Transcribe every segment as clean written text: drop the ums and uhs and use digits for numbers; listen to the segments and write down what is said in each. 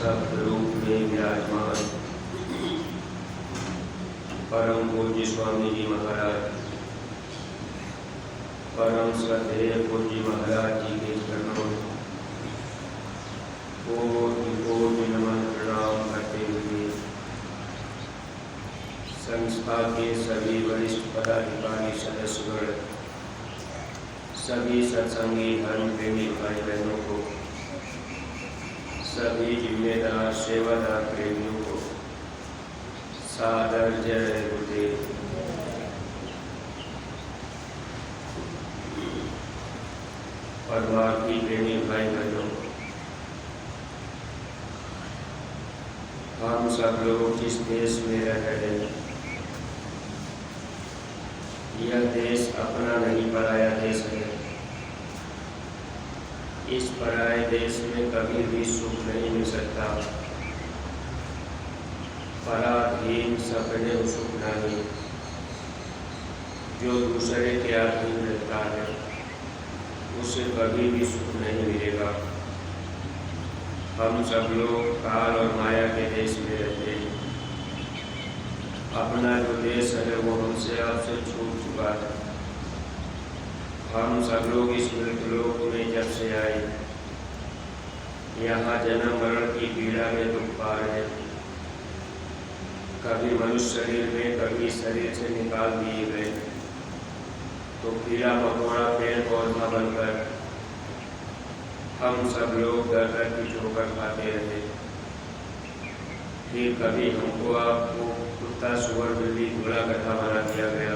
सब रूप में विराजमान परम पूज्य स्वामी जी महाराज, परम श्रद्धेय पूज्य महाराज जी के चरणों में कोटि कोटि नमन प्रणाम करते हुए संस्था के सभी वरिष्ठ पदाधिकारी सदस्यगण, सभी सत्संगी धर्म प्रेमी भाई बहनों को, सभी जिम्मेदार सेवादार प्रेमियों को सादर जय गुरुदेव। परमार्थी प्रेमी भाई बहनों, हम सब लोग जिस देश में रह रहे हैं, यह देश अपना नहीं पराया देश है। इस पराये देश में कभी भी सुख नहीं मिल सकता। पराधीन सपने सुख नहीं। जो दूसरे के अधीन रहता है उसे कभी भी सुख नहीं मिलेगा। हम सब लोग काल और माया के देश में रहते हैं। अपना जो देश है वो हमसे आपसे छूट चुका है। हम सब लोग इस मृतलोक में जब से आए, यहाँ जन्म मरण की पीड़ा में दुख पा रहे हैं। कभी मनुष्य शरीर में, कभी शरीर से निकाल दिए गए तो कीड़ा मकोड़ा पेड़ पौधा बनकर हम सब लोग दर दर की ठोकर खाते रहे। फिर कभी हमको आपको कुत्ता सुअर बिल्ली घोड़ा गधा बना दिया गया।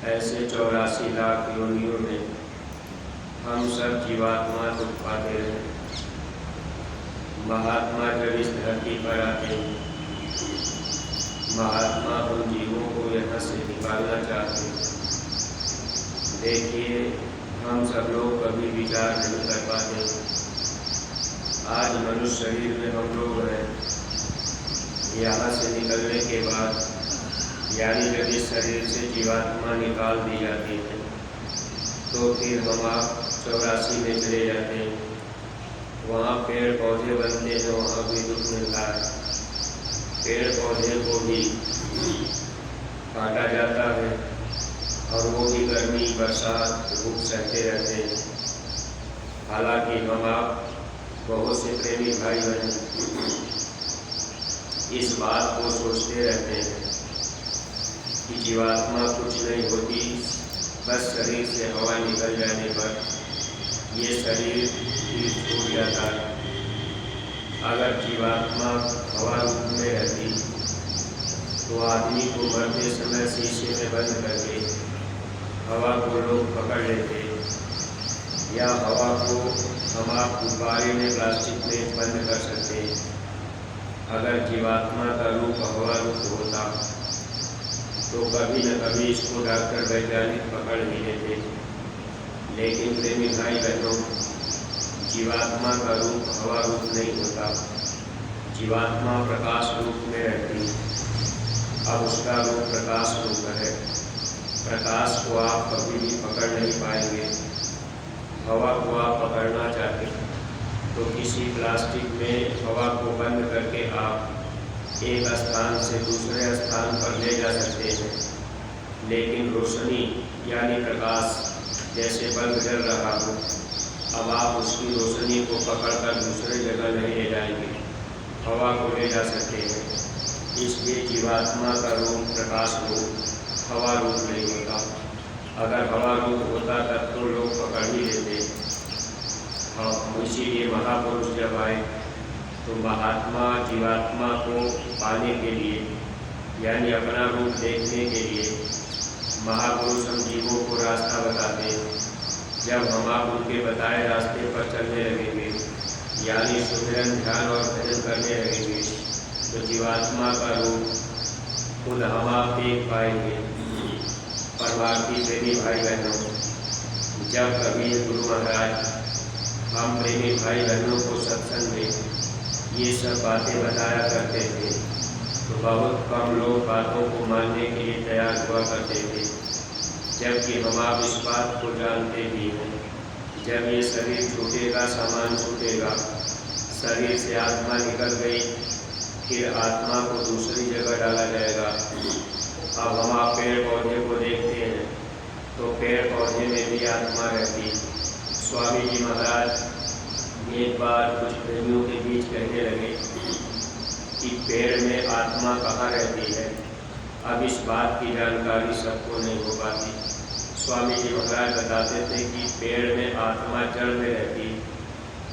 ऐसे 84 लाख योनियों में हम सब जीवात्मा दुख पाते रहे। महात्मा जब इस धरती पर आते हैं, महात्मा उन जीवों को यहाँ से निकालना चाहते हैं। देखिए, हम सब लोग कभी विचार नहीं कर पाते। आज मनुष्य शरीर में हम लोग हैं, यहाँ से निकलने के बाद यानी जब इस शरीर से जीवात्मा निकाल दी जाती है तो फिर हम आप 84 में चले जाते हैं। वहाँ पेड़ पौधे बनते हैं, वहाँ भी दुख मिलता है। पेड़ पौधे को भी काटा जाता है और वो भी गर्मी बरसात धूप सहते रहते हैं। हालांकि हम आप बहुत से प्रेमी भाई बहन इस बात को सोचते रहते हैं कि जीवात्मा कुछ नहीं होती, बस शरीर से हवा निकल जाने पर ये शरीर भी छूट जाता है। अगर जीवात्मा हवा रूप में रहती तो आदमी को मरते समय शीशे में बंद करके हवा को लोग पकड़ लेते, या हवा को हम आप गुब्बारे में प्लास्टिक में बंद कर सकते। अगर जीवात्मा का रूप हवा रूप होता तो कभी न कभी इसको डॉक्टर वैज्ञानिक पकड़ ही लेते। लेकिन प्रेमी भाई बहनों, जीवात्मा का रूप हवा रूप नहीं होता। जीवात्मा प्रकाश रूप में रहती। अब उसका रूप प्रकाश रूप है। प्रकाश को आप कभी भी पकड़ नहीं पाएंगे। हवा को आप पकड़ना चाहते तो किसी प्लास्टिक में हवा को बंद करके आप एक स्थान से दूसरे स्थान पर ले जा सकते हैं। लेकिन रोशनी यानी प्रकाश, जैसे बल्ब जल रहा हो, अब आप उसकी रोशनी को पकड़कर दूसरे जगह नहीं ले जाएंगे, हवा को ले जा सकते हैं। इसलिए जीवात्मा का रूप प्रकाश रूप, हवा रूप नहीं होता। अगर हवा रूप होता तब तो लोग पकड़ ही लेते। हाँ, इसीलिए महापुरुष जब आए तो महात्मा जीवात्मा को पाने के लिए यानी अपना रूप देखने के लिए महापुरुष हम जीवों को रास्ता बताते। जब हम आप उनके बताए रास्ते पर चलने लगेंगे यानी सुमिरन ध्यान और भजन करने लगेंगे तो जीवात्मा का रूप खुद हम आप देख पाएंगे। परमार्थी प्रेमी भाई बहनों, जब कभी गुरु महाराज हम प्रेमी भाई बहनों को सत्संग में ये सब बातें बताया करते थे तो बहुत कम लोग बातों को मानने के लिए तैयार हुआ करते थे। जबकि हम आप इस बात को जानते भी हैं, जब ये शरीर छूटेगा, सामान छूटेगा, शरीर से आत्मा निकल गई, फिर आत्मा को दूसरी जगह डाला जाएगा। अब हम आप पेड़ पौधे को देखते हैं तो पेड़ पौधे में भी आत्मा रहती। स्वामी जी महाराज एक बार कुछ प्रेमियों के बीच कहने लगे कि पेड़ में आत्मा कहाँ रहती है। अब इस बात की जानकारी सबको नहीं हो पाती। स्वामी जी महाराज बताते थे कि पेड़ में आत्मा जड़ में रहती।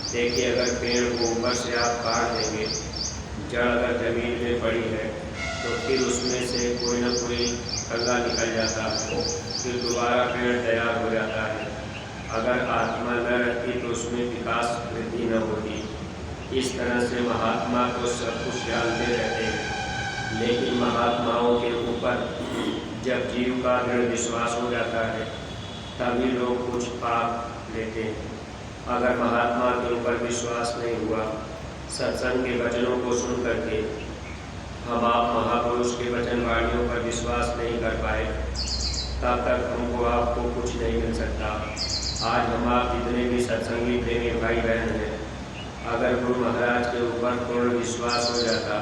देखिए, अगर पेड़ को ऊपर से आप काट देंगे, जड़ अगर जमीन में पड़ी है तो फिर उसमें से कोई न कोई कल्ला निकल जाता है, फिर दोबारा पेड़ तैयार हो जाता है। अगर आत्मा न रहती तो उसमें विकास वृद्धि न होती। इस तरह से महात्मा तो सब कुछ जानते रहते हैं, लेकिन महात्माओं के ऊपर जब जीव का दृढ़ विश्वास हो जाता है तभी लोग कुछ पाप लेते हैं। अगर महात्मा के ऊपर विश्वास नहीं हुआ, सत्संग के वचनों को सुन करके हम आप महापुरुष के वचन वाणियों पर विश्वास नहीं कर पाए, तब तक हमको आपको कुछ नहीं मिल सकता। आज हम आप जितने भी सत्संगी प्रेमी भाई बहन हैं, अगर गुरु महाराज के ऊपर पूर्ण विश्वास हो जाता,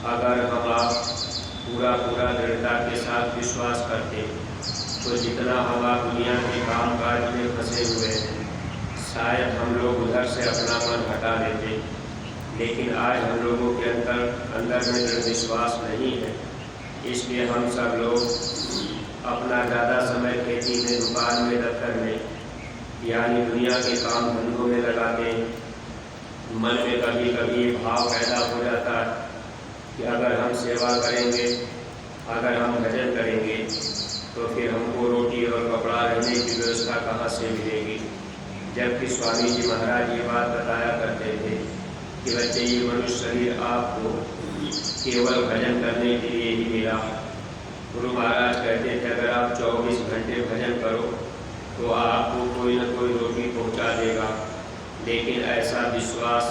अगर हम आप पूरा दृढ़ता के साथ विश्वास करते, तो जितना हम आप दुनिया के काम काज में फंसे हुए हैं, शायद हम लोग उधर से अपना मन हटा देते। लेकिन आज हम लोगों के अंदर में दृढ़ विश्वास नहीं है, इसलिए हम सब लोग अपना ज़्यादा समय खेती में, दुकान में, दफ्तर में, यानी दुनिया के काम धंधों में लगाते हैं। मन में कभी कभी भाव पैदा हो जाता है कि अगर हम सेवा करेंगे, अगर हम भजन करेंगे, तो फिर हमको रोटी और कपड़ा रहने की व्यवस्था कहाँ से मिलेगी। जबकि स्वामी जी महाराज ये बात बताया करते थे कि बच्चे, ये मनुष्य शरीर आपको केवल भजन करने के लिए ही मिला। गुरु महाराज कहते थे अगर आप 24 घंटे भजन करो तो आपको कोई न कोई रोटी पहुंचा देगा। लेकिन ऐसा विश्वास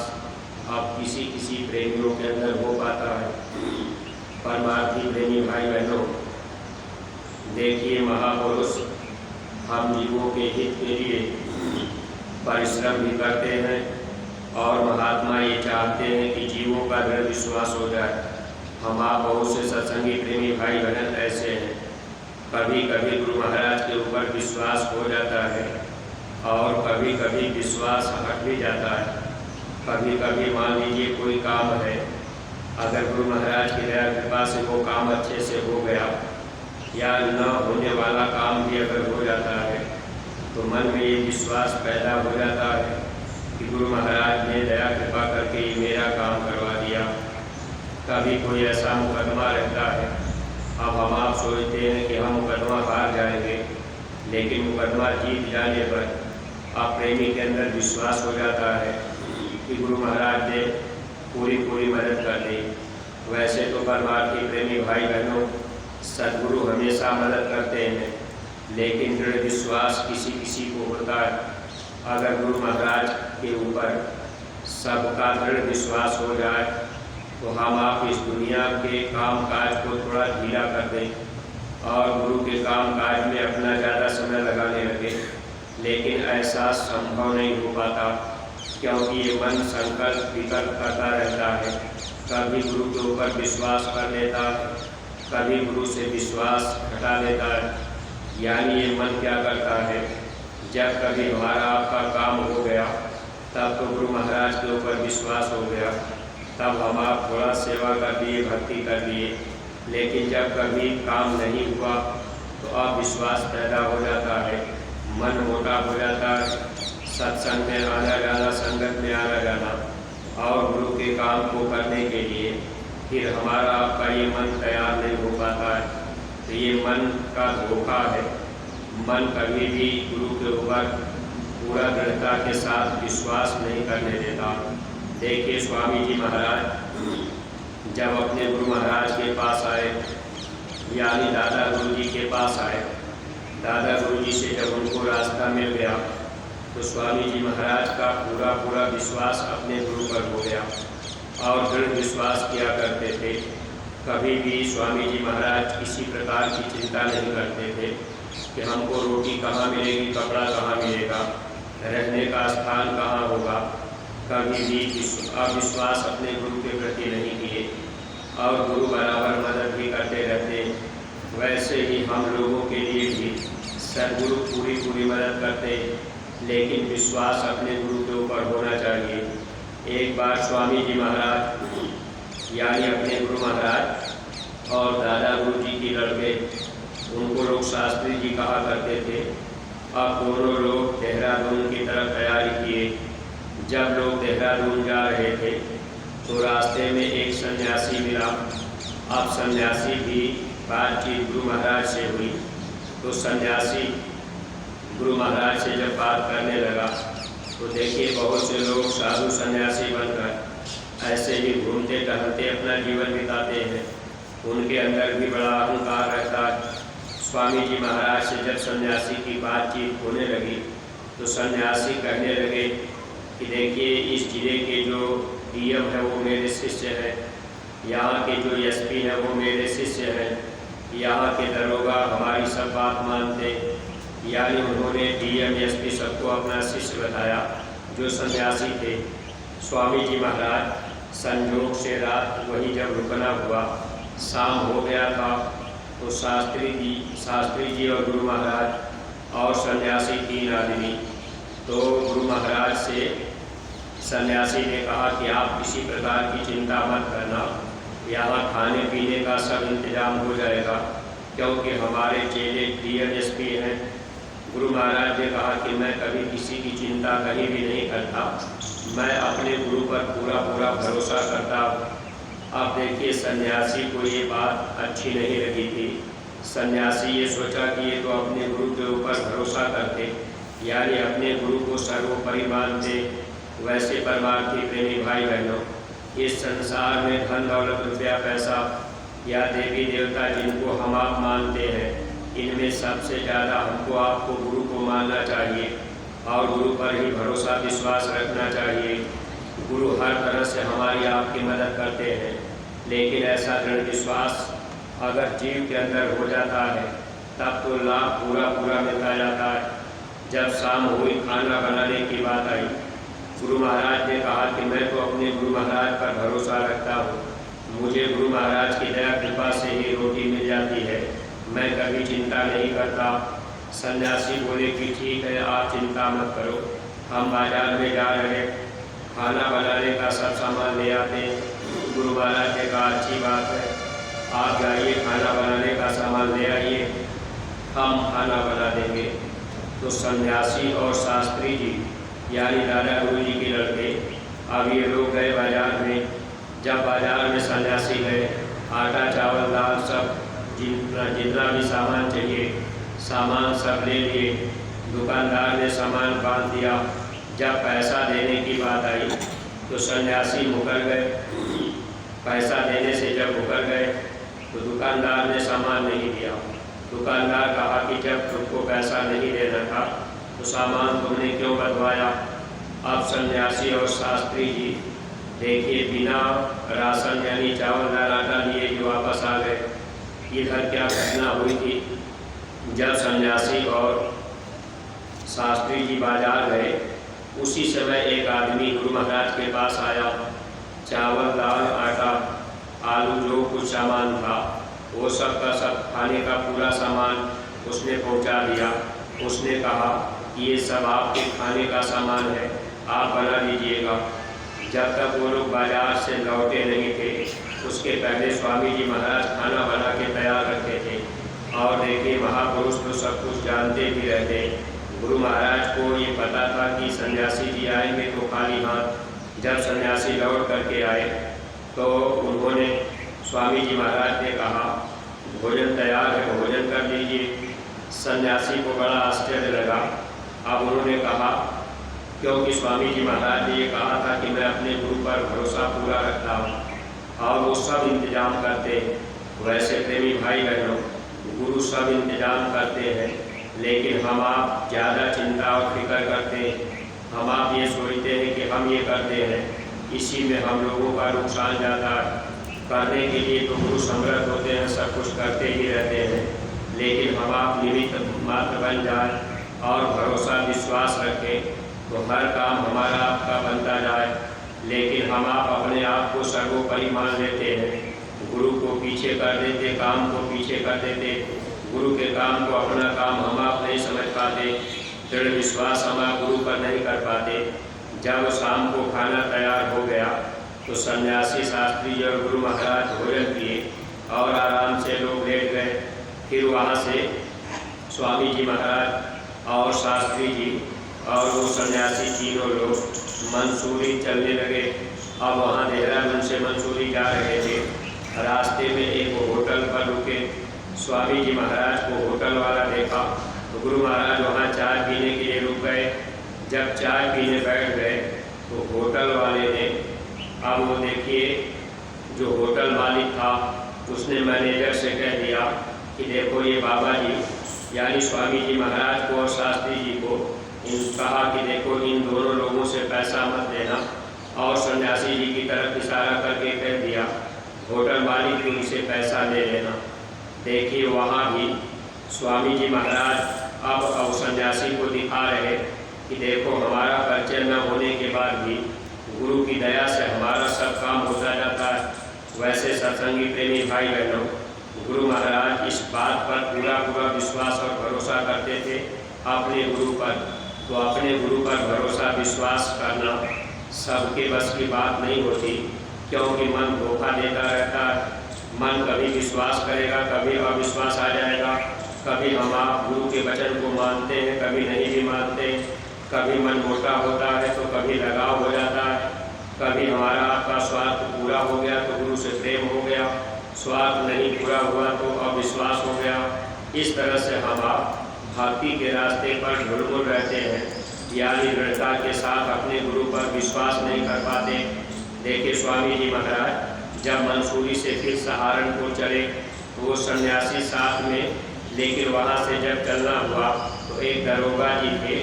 अब किसी प्रेमियों के अंदर हो पाता है। परमार्थी प्रेमी भाई बहनों, देखिए, महापुरुष हम जीवों के हित के लिए परिश्रम भी करते हैं और महात्मा ये चाहते हैं कि जीवों का दृढ़ विश्वास हो जाए। हम आप बहुत से सत्संगी प्रेमी भाई बहन ऐसे हैं, कभी कभी गुरु महाराज के ऊपर विश्वास हो जाता है और कभी कभी विश्वास हट भी जाता है। कभी कभी मान लीजिए कोई काम है, अगर गुरु महाराज की दया कृपा से वो काम अच्छे से हो गया, या न होने वाला काम भी अगर हो जाता है, तो मन में ये विश्वास पैदा हो जाता है कि गुरु महाराज ने दया कृपा करके ये मेरा काम करवा दिया। कभी कोई ऐसा मुकदमा रहता है, अब हम आप सोचते हैं कि हम मुकदमा हार जाएंगे, लेकिन मुकदमा जीत जाने पर आप प्रेमी के अंदर विश्वास हो जाता है कि गुरु महाराज ने पूरी मदद कर दी। वैसे तो परमार्थी प्रेमी भाई बहनों, सद्गुरु हमेशा मदद करते हैं, लेकिन दृढ़ विश्वास किसी को होता है। अगर गुरु महाराज के ऊपर सबका दृढ़ विश्वास हो जाए तो हम आप इस दुनिया के काम काज को थोड़ा ढीला कर दें और गुरु के काम काज में अपना ज़्यादा समय लगाने लगे। लेकिन ऐसा संभव नहीं हो पाता, क्योंकि ये मन संकल्प विकल्प करता रहता है। कभी गुरु के ऊपर विश्वास कर लेता है, कभी गुरु से विश्वास हटा लेता है। यानी ये मन क्या करता है, जब कभी हमारा आपका काम हो गया तब तो गुरु महाराज के ऊपर विश्वास हो गया, तब हम आप थोड़ा सेवा कर दिए, भक्ति कर दिए। लेकिन जब कभी काम नहीं हुआ तो अविश्वास पैदा हो जाता है, मन मोटा हो जाता है, सत्संग में आना जाना, संगत में आना जाना और गुरु के काम को करने के लिए फिर हमारा आपका ये मन तैयार नहीं हो पाता है। तो ये मन का धोखा है। मन कभी भी गुरु के ऊपर पूरा दृढ़ता के साथ विश्वास नहीं करने देता। देखिए, स्वामी जी महाराज जब अपने गुरु महाराज के पास आए, यानी दादा गुरु जी के पास आए, दादा गुरु जी से जब उनको रास्ता मिल गया तो स्वामी जी महाराज का पूरा विश्वास अपने गुरु पर हो गया और दृढ़ विश्वास किया करते थे। कभी भी स्वामी जी महाराज किसी प्रकार की चिंता नहीं करते थे कि हमको रोटी कहाँ मिलेगी, कपड़ा कहाँ मिलेगा, रहने का स्थान कहाँ होगा। कभी भी अविश्वास अपने गुरु के प्रति नहीं किए और गुरु बराबर मदद भी करते रहते। वैसे ही हम लोगों के लिए भी सदगुरु पूरी मदद करते, लेकिन विश्वास अपने गुरु के ऊपर होना चाहिए। एक बार स्वामी जी महाराज यानी अपने गुरु महाराज और दादा गुरु जी की लड़के, उनको लोग शास्त्री जी कहा करते थे। अब दोनों लोग देहरादून की तरफ तैयारी किए। जब लोग देहरादून जा रहे थे तो रास्ते में एक सन्यासी मिला। अब सन्यासी भी बातचीत गुरु महाराज से हुई, तो सन्यासी गुरु महाराज से जब बात करने लगा तो देखिए बहुत से लोग साधु सन्यासी बनकर ऐसे ही घूमते टहलते अपना जीवन बिताते हैं। उनके अंदर भी बड़ा अहंकार रहता है। स्वामी जी महाराज से जब सन्यासी की बातचीत होने लगी तो सन्यासी कहने लगे कि देखिए इस जिले के जो डीएम है वो मेरे शिष्य हैं, यहाँ के जो एसपी हैं वो मेरे शिष्य हैं, यहाँ के दरोगा हमारी सब बात मानते। यानी उन्होंने डीएम एसपी सबको अपना शिष्य बताया जो सन्यासी थे। स्वामी जी महाराज संयोग से रात वहीं जब रुकना हुआ, शाम हो गया था, तो शास्त्री जी और गुरु महाराज और सन्यासी 3 आदमी। तो गुरु महाराज से सन्यासी ने कहा कि आप किसी प्रकार की चिंता मत करना, यहाँ खाने पीने का सब इंतजाम हो जाएगा, क्योंकि हमारे चेले डीएम एसपी हैं। गुरु महाराज ने कहा कि मैं कभी किसी की चिंता कहीं भी नहीं करता, मैं अपने गुरु पर पूरा भरोसा करता हूँ। अब देखिए सन्यासी को ये बात अच्छी नहीं लगी थी। सन्यासी ये सोचा कि ये तो अपने गुरु के ऊपर भरोसा करते, यानी अपने गुरु को सर्वोपरि मानते। वैसे परमार्थी प्रेमी भाई बहनों, इस संसार में धन दौलत रुपया पैसा या देवी देवता जिनको हम आप मानते हैं, इनमें सबसे ज़्यादा हमको आपको गुरु को मानना चाहिए और गुरु पर ही भरोसा विश्वास रखना चाहिए। गुरु हर तरह से हमारी आपकी मदद करते हैं, लेकिन ऐसा दृढ़ विश्वास अगर जीव के अंदर हो जाता है तब तो लाभ पूरा मिलता जाता है। जब शाम हुई, खाना बनाने की बात आई, गुरु महाराज ने कहा कि मैं तो अपने गुरु महाराज पर भरोसा रखता हूँ, मुझे गुरु महाराज की दया कृपा से ही रोटी मिल जाती है, मैं कभी चिंता नहीं करता। सन्यासी बोले कि ठीक है, आप चिंता मत करो, हम बाजार में जा रहे, खाना बनाने का सब सामान ले आते हैं। गुरु महाराज ने कहा अच्छी बात है, आप जाइए खाना बनाने का सामान ले आइए, हम खाना बना देंगे। तो सन्यासी और शास्त्री जी यानी दादा गुरु जी के लड़के, अब ये लोग गए बाजार में। जब बाजार में सन्यासी गए, आटा चावल दाल सब जितना भी सामान चाहिए सामान सब ले लिए। दुकानदार ने सामान बांध दिया। जब पैसा देने की बात आई तो सन्यासी मुकर गए। पैसा देने से जब मुकर गए तो दुकानदार ने सामान नहीं दिया। दुकानदार कहा कि जब तुमको पैसा नहीं देना था तो सामान तुमने क्यों बंधवाया। अब सन्यासी और शास्त्री जी देखिए बिना राशन यानी चावल दाल आटा लिए ही वापस आ गए। इधर क्या घटना हुई थी, जब सन्यासी और शास्त्री जी बाजार गए उसी समय एक आदमी गुरु महाराज के पास आया। चावल दाल आटा आलू जो कुछ सामान था वो सब का सब खाने का पूरा सामान उसने पहुंचा दिया। उसने कहा ये सब आपके खाने का सामान है, आप बना लीजिएगा। जब तक वो लोग बाजार से लौटे नहीं थे उसके पहले स्वामी जी महाराज खाना बना के तैयार रखे थे। और देखिए महापुरुष तो सब कुछ जानते भी रहते। गुरु महाराज को ये पता था कि सन्यासी जी आएंगे तो खाली हाथ। जब सन्यासी लौट करके आए तो उन्होंने स्वामी जी महाराज ने कहा भोजन तैयार है, भोजन कर लीजिए। सन्यासी को बड़ा आश्चर्य लगा। अब उन्होंने कहा क्योंकि स्वामी जी महाराज ने ये कहा था कि मैं अपने गुरु पर भरोसा पूरा रखता हूँ और वो सब इंतजाम करते हैं। वैसे प्रेमी भाई बहनों, गुरु सब इंतजाम करते हैं, लेकिन हम आप ज़्यादा चिंता और फिक्र करते हैं। हम आप ये सोचते हैं कि हम ये करते हैं, इसी में हम लोगों का नुकसान जाता है। करने के लिए तो गुरु समर्थ होते हैं, सब कुछ करते ही रहते हैं, लेकिन हम आप निमित्त मात्र बन जाए और भरोसा विश्वास रखें तो हर काम हमारा आपका बनता जाए, लेकिन हम आप अपने आप को सर्वोपरि मान लेते हैं, गुरु को पीछे कर देते, काम को पीछे कर देते, गुरु के काम को अपना काम हम आप नहीं समझ पाते, दृढ़ विश्वास हम आप गुरु पर नहीं कर पाते। जब शाम को खाना तैयार हो गया तो सन्यासी शास्त्री जी और गुरु महाराज भोजन किए और आराम से लोग लेट गए। फिर वहाँ से स्वामी जी महाराज और शास्त्री जी और वो सन्यासी तीनों लोग मंसूरी चलने लगे। अब वहाँ देहरादून से मंसूरी जा रहे थे। रास्ते में एक होटल पर रुके। स्वामी जी महाराज को होटल वाला देखा तो गुरु महाराज वहाँ चाय पीने के लिए रुक गए। जब चाय पीने बैठ गए तो होटल वाले ने, अब वो देखिए जो होटल मालिक था उसने मैनेजर से कह दिया कि देखो ये बाबा जी यानी स्वामी जी महाराज को और शास्त्री जी को कहा कि देखो इन दोनों लोगों से पैसा मत लेना, और सन्यासी जी की तरफ इशारा करके कह दिया होटल मालिक भी उनसे पैसा ले लेना। देखिए वहाँ भी स्वामी जी महाराज अब सन्यासी को दिखा रहे कि देखो हमारा परिचय न होने के बाद भी गुरु की दया से हमारा सब काम होता जाता है। वैसे सत्संगी प्रेमी भाई बहनों, गुरु महाराज इस बात पर पूरा विश्वास और भरोसा करते थे अपने गुरु पर। तो अपने गुरु पर भरोसा विश्वास करना सबके बस की बात नहीं होती, क्योंकि मन धोखा देता रहता है। मन कभी विश्वास करेगा, कभी अविश्वास आ जाएगा, कभी हम आप गुरु के वचन को मानते हैं, कभी नहीं भी मानते, कभी मन मोटा होता है तो कभी लगाव हो जाता है, कभी हमारा आपका स्वार्थ पूरा हो गया तो गुरु से प्रेम हो गया, स्वार्थ नहीं पूरा हुआ तो अविश्वास हो गया। इस तरह से हम आप भक्ति के रास्ते पर ढुलमुल रहते हैं, यानी दृढ़ता के साथ अपने गुरु पर विश्वास नहीं कर पाते। देखिए स्वामी जी महाराज जब मंसूरी से फिर सहारनपुर चले तो वो सन्यासी साथ में, लेकिन वहाँ से जब चलना हुआ तो एक दरोगा जी थे।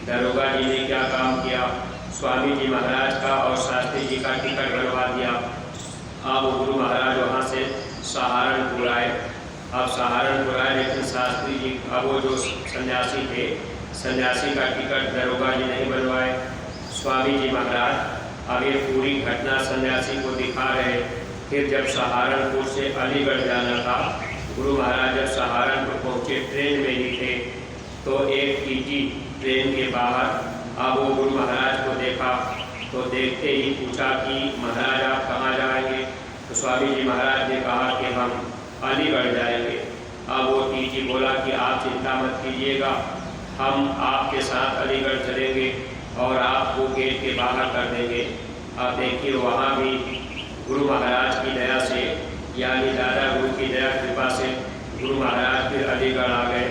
दरोगा जी ने क्या काम किया, स्वामी जी महाराज का और शास्त्री जी का टिकट बनवा दिया। अब गुरु महाराज वहाँ से सहारनपुर आए। अब सहारनपुर आए लेकिन शास्त्री जी, अब वो जो सन्यासी थे, सन्यासी का टिकट दरोगा जी नहीं बनवाए। स्वामी जी महाराज अब ये पूरी घटना सन्यासी को दिखा रहे। फिर जब सहारनपुर से अलीगढ़ जाना था, गुरु महाराज जब सहारनपुर पहुँचे ट्रेन में ही थे तो एक टीटी ट्रेन के बाहर अब वो गुरु महाराज को देखा तो देखते ही पूछा कि महाराज आप कहाँ जाएंगे। तो स्वामी जी महाराज ने कहा कि हम अलीगढ़ जाएंगे। अब वो टीटी बोला कि आप चिंता मत कीजिएगा, हम आपके साथ अलीगढ़ चलेंगे और आपको गेट के बाहर कर देंगे। अब देखिए वहाँ भी गुरु महाराज की दया से, यानी दादा गुरु की दया कृपा से गुरु महाराज फिर अलीगढ़ आ गए।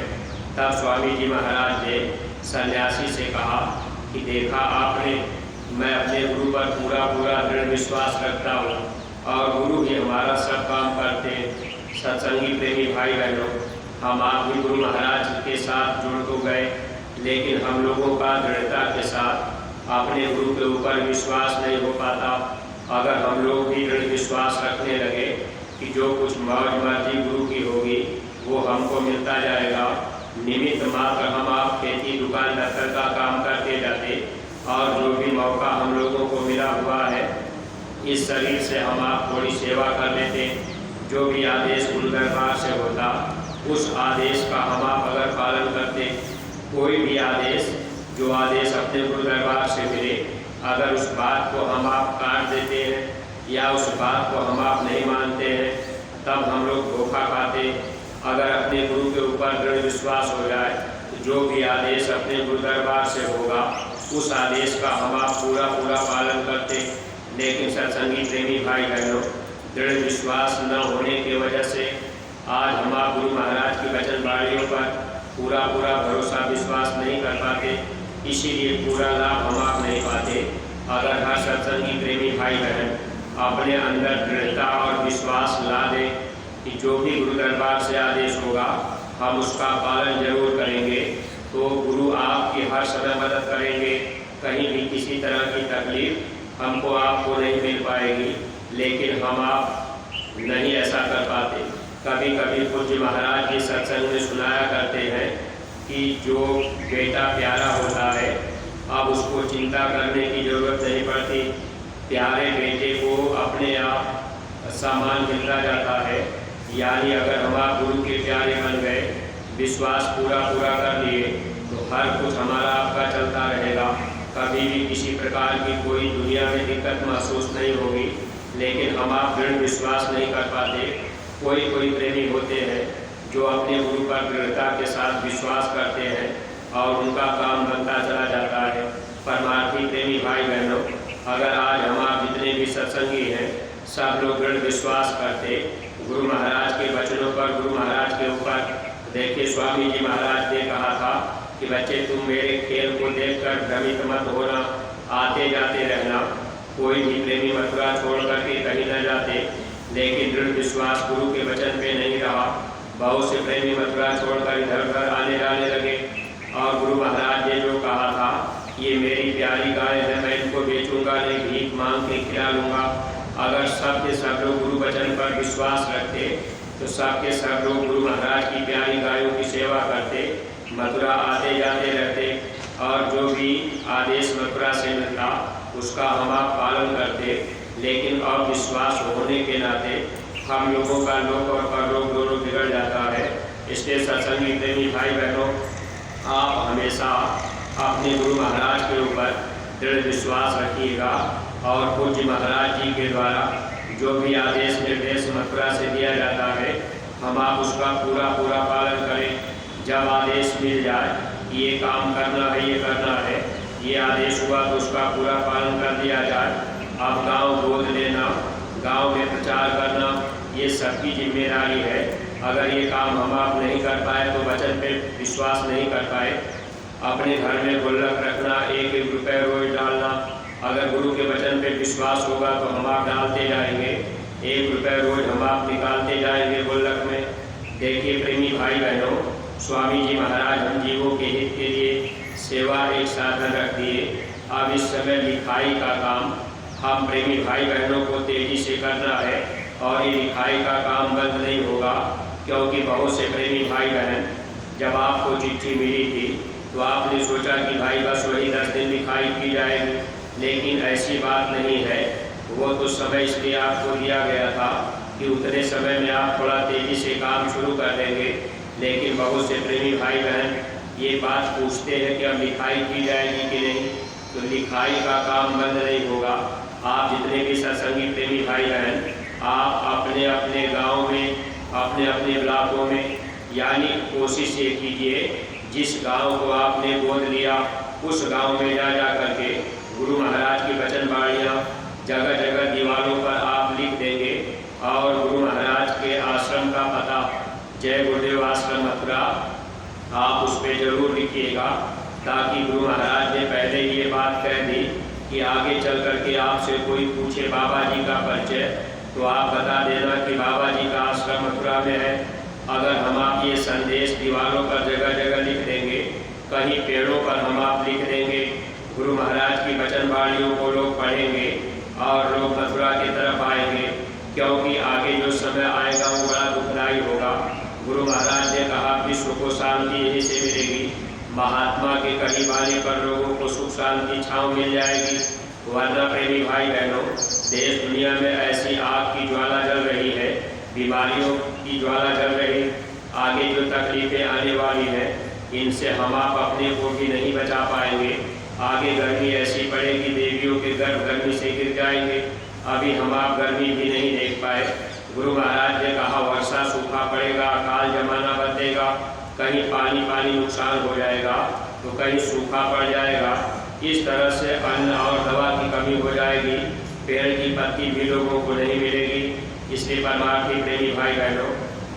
तब स्वामी जी महाराज ने सन्यासी से कहा कि देखा आपने, मैं अपने गुरु पर पूरा दृढ़ विश्वास रखता हूँ और गुरु ही हमारा सब काम करते हैं। सत्संगी प्रेमी भाई बहनों, हम आप भी गुरु महाराज के साथ जुड़ तो गए, लेकिन हम लोगों का दृढ़ता के साथ अपने गुरु के ऊपर विश्वास नहीं हो पाता। अगर हम लोग भी दृढ़ विश्वास रखने लगे कि जो कुछ मौज मर्जी गुरु की होगी वो हमको मिलता जाएगा, निमित्त मात्र हम आप खेती दुकान दफ्तर का काम करते जाते और जो भी मौका हम लोगों को मिला हुआ है इस शरीर से हम आप थोड़ी सेवा कर लेते। जो भी आदेश गुरु दरबार से होता उस आदेश का हम आप अगर पालन करते, कोई भी आदेश जो आदेश अपने गुरु दरबार से मिले, अगर उस बात को हम आप काट देते हैं या उस बात को हम आप नहीं मानते हैं, तब हम लोग धोखा खाते। अगर अपने गुरु के ऊपर दृढ़ विश्वास हो जाए तो जो भी आदेश अपने गुरु दरबार से होगा उस आदेश का हम आप पूरा पालन करते। लेकिन सत्संगी प्रेमी भाई बहनों, दृढ़ विश्वास न होने की वजह से आज हम आप गुरु महाराज की वचनवाणियों पर पूरा भरोसा विश्वास नहीं कर पाते, इसीलिए पूरा लाभ हम आप नहीं पाते। अगर हर सत्संगी प्रेमी भाई बहन अपने अंदर दृढ़ता और विश्वास ला दे कि जो भी गुरु दरबार से आदेश होगा हम उसका पालन जरूर करेंगे, तो गुरु आपकी हर समय मदद करेंगे। कहीं भी किसी तरह की तकलीफ हमको आपको नहीं मिल पाएगी। लेकिन हम आप नहीं ऐसा कर पाते। कभी कभी पूज्य महाराज जी सत्संग में सुनाया करते हैं कि जो बेटा प्यारा होता है अब उसको चिंता करने की जरूरत नहीं पड़ती। प्यारे बेटे को अपने आप सामान मिलता जाता है। यानी अगर हम आप गुरु के प्यारे बन गए, विश्वास पूरा कर लिए, तो हर कुछ हमारा आपका चलता रहेगा। कभी भी किसी प्रकार की कोई दुनिया में दिक्कत महसूस नहीं होगी। लेकिन हम आप दृढ़ विश्वास नहीं कर पाते। कोई प्रेमी होते हैं जो अपने गुरु पर दृढ़ता के साथ विश्वास करते हैं और उनका काम बनता चला जाता है। परमार्थी प्रेमी भाई बहनों, अगर आज हम आप जितने भी सत्संगी हैं, सब लोग दृढ़ विश्वास करते गुरु महाराज के वचनों पर, गुरु महाराज के ऊपर। देखिए, स्वामी जी महाराज ने कहा था कि बच्चे, तुम मेरे खेल को देखकर भ्रमित मत होना, आते जाते रहना। कोई भी प्रेमी मथुरा छोड़ करके कहीं न जाते, लेकिन दृढ़ विश्वास गुरु के वचन पे नहीं रहा। बहुत से प्रेमी मथुरा छोड़कर इधर उधर आने जाने लगे और गुरु महाराज ने जो कहा था, ये मेरी प्यारी गाय है, मैं इनको बेचूंगा नहीं, भीख मांग के खिला लूँगा। अगर सब के सब लोग गुरु वचन पर विश्वास रखते तो सब के सब लोग गुरु महाराज की प्यारी गायों की सेवा करते, मथुरा आते जाते रहते और जो भी आदेश मथुरा से मिलता उसका हम आप पालन करते। लेकिन अविश्वास होने के नाते हम लोगों का लोक और परलोक दोनों बिगड़ जाता है। इसलिए सत्संगी प्रेमी भाई बहनों, आप हमेशा अपने गुरु महाराज के ऊपर दृढ़ विश्वास रखिएगा और पूज्य महाराज जी के द्वारा जो भी आदेश निर्देश मथुरा से दिया जाता है, हम आप उसका पूरा पालन करें। जब आदेश मिल जाए ये काम करना है, ये करना है, ये आदेश हुआ तो उसका पूरा पालन कर दिया जाए। अब गांव गोद लेना, गांव में प्रचार करना, ये सबकी जिम्मेदारी है। अगर ये काम हम आप नहीं कर पाए तो वचन पे विश्वास नहीं कर पाए। अपने घर में गुल्लक रखना, 1-1 रुपये रोज डालना, अगर गुरु के वचन पे विश्वास होगा तो हम आप डालते जाएंगे, 1 रुपये रोज हम आप निकालते जाएंगे गुल्लक में। देखिए प्रेमी भाई बहनों, स्वामी जी महाराज हम जीवों के हित के लिए सेवा एक साधन रख दिए। अब इस समय लिखाई का काम हम प्रेमी भाई बहनों को तेजी से करना है और ये लिखाई का काम बंद नहीं होगा, क्योंकि बहुत से प्रेमी भाई बहन, जब आपको चिट्ठी मिली थी तो आपने सोचा कि भाई बस वही 10 दिन लिखाई की जाएगी, लेकिन ऐसी बात नहीं है। वो तो समय इसलिए आपको दिया गया था कि उतने समय में आप थोड़ा तेज़ी से काम शुरू कर देंगे। लेकिन बहुत से प्रेमी भाई बहन ये बात पूछते हैं कि अब लिखाई की जाएगी कि नहीं, तो लिखाई का काम बंद नहीं होगा। आप जितने भी सत्संगी प्रेमी भाई बहन, आप अपने अपने गांव में, अपने अपने इलाकों में, यानी कोशिश ये कीजिए जिस गांव को आपने गोद लिया उस गांव में जा करके गुरु महाराज की वचनवाणियाँ जगह जगह दीवारों पर आप लिख देंगे और गुरु महाराज के आश्रम का पता, जय गुरुदेव आश्रम मथुरा, आप उस पर जरूर लिखिएगा, ताकि गुरु महाराज ने पहले ये बात कह दी कि आगे चल करके आपसे कोई पूछे बाबा जी का परिचय तो आप बता देना कि बाबा जी का आश्रम मथुरा में है। अगर हम आप ये संदेश दीवारों पर जगह जगह लिख देंगे, कहीं पेड़ों पर हम आप लिख देंगे, गुरु महाराज की वचनवाणियों को लोग पढ़ेंगे और लोग मथुरा की तरफ आएंगे, क्योंकि आगे जो समय आएगा वो बड़ा दुखदायी होगा। गुरु महाराज ने कहा विश्व को शांति यहीं से मिलेगी, महात्मा के करीब आने पर लोगों को सुख शांति छाँव मिल जाएगी। वरना प्रेमी भाई बहनों, देश दुनिया में ऐसी आग की ज्वाला जल रही है, बीमारियों की ज्वाला जल रही, आगे जो तकलीफें आने वाली हैं इनसे हम आप अपने को भी नहीं बचा पाएंगे। आगे गर्मी ऐसी पड़ेगी, देवियों के गर्भ गर्मी से गिर जाएंगे। अभी हम आप गर्मी भी नहीं देख पाए। गुरु महाराज ने कहा वर्षा सूखा पड़ेगा, अकाल जमाना बदलेगा, कहीं पानी नुकसान हो जाएगा तो कहीं सूखा पड़ जाएगा। इस तरह से अन्न और दवा की कमी हो जाएगी, पेड़ की पत्ती भी लोगों को नहीं मिलेगी। इसलिए परमार्थी प्रेमी भाई बहनों,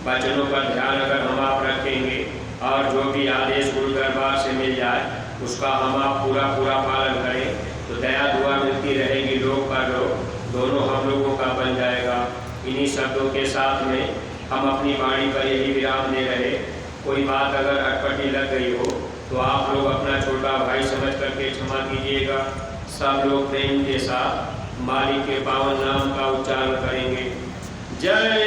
वचनों पर ध्यान अगर हम आप रखेंगे और जो भी आदेश गुरु दरबार से मिल जाए उसका हम आप पूरा पालन करें तो दया दुआ मिलती रहेगी, लोग पर लोग दोनों हम लोगों का बन जाएगा। इन्हीं शब्दों के साथ में हम अपनी वाणी पर यही विराम दे रहे। कोई बात अगर अटपटी लग गई हो तो आप लोग अपना छोटा भाई समझ करके क्षमा कीजिएगा। सब लोग प्रेम के साथ मालिक के पावन नाम का उच्चारण करेंगे। जय